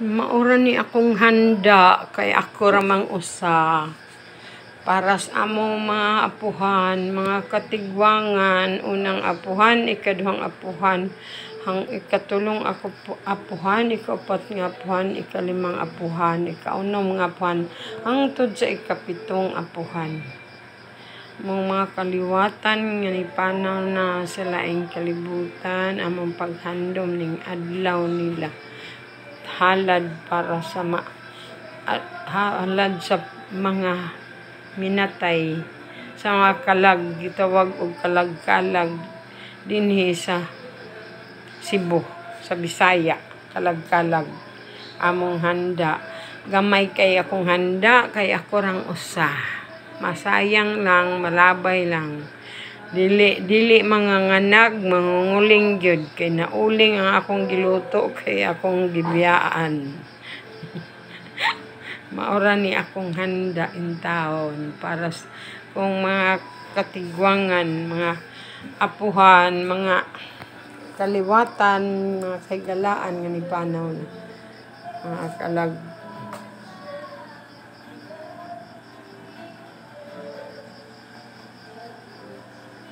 Maura ni akong handa kay ako ramang usa para sa among mga apuhan, mga katigwangan, unang apuhan, ikaduhang apuhan, ikatulong apuhan, ikaapat nga apuhan, ikalimang apuhan, ikaunom nga apuhan, hangtod sa ikapitong apuhan. Mga kaliwatan nga nipanaw na sa laing kalibutan among paghandom ning adlaw nila. Halad para sa halad sa mga minatay sa mga kalag, gitawag og kalag-kalag dinhi sa Cebu, sa Bisaya, kalag-kalag among handa. Gamay kay akong handa kay ako rang usa. Masayang lang, malabay lang. Dili mga nganag, mangunguling gyud kay nauling ang akong giluto kay akong gibiyaan. Maura ni akong handa in taon para kung mga katigwangan, mga apuhan, mga kaliwatan, mga kaygalaan nga nipanaw na mga kalag.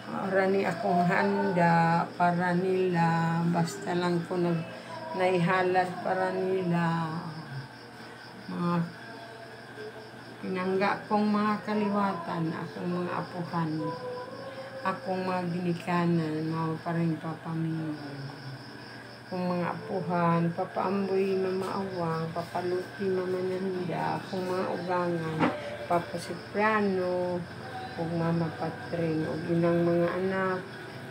Maura ni akong handa para nila, basta lang ko naihalad para nila. Mga pinangga kong mga kaliwatan, akong mga apuhan, akong mga ginikanan, mga paring papamilya. Akong mga apuhan, papaamboy mamaawang, papaluti mamananda, akong mga ugangan, Papa Cipriano, ug Mama Patring, ug inang mga anak,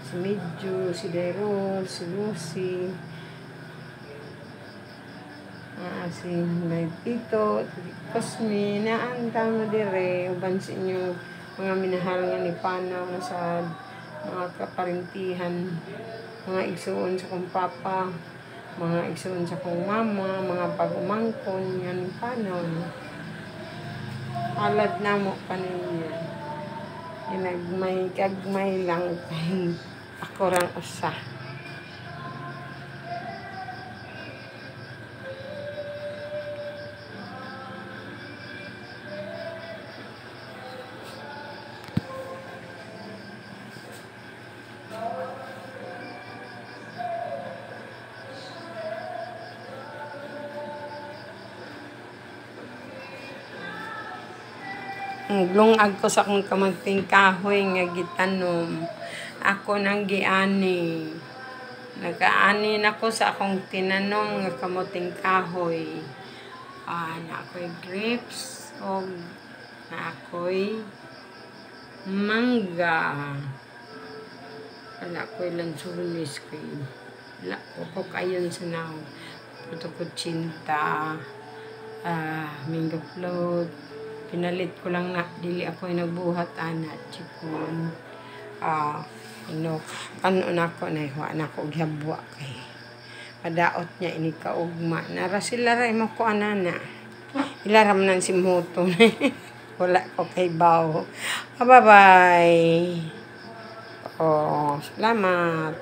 si Medyo, si Dairol, si Lucy, si may tito, si Cosme, naan tama dire, uban sa inyo mga minahal nga ni Panaw na sa mga kaparintihan, mga igsuon sa kong papa, mga igsuon sa kong mama, mga pagumangkon nga ni Panaw. Halad na mo paninyo. Kagmay lang kay ako rang usa. Lungag ko sa akong kamagting kahoy nga gitanom. Ako nang giani. Nagaani na ko sa akong tinanom nga kamuting kahoy. Na ako'y grapes o na ako'y mangga. Wala ko'y lansunis ko'y wala ko kayon sa naw. Puto ko chinta, mango float. Pinalit ko lang na, dili ako nagbuhat ana, chipon. Ano na ko na, na ko gyabwa kay. Padaot niya ini kaugma. Nara sila ray mo ko anana. Ilaram nan si Moto. Wala ko kay bawo. Bye-bye. Salamat.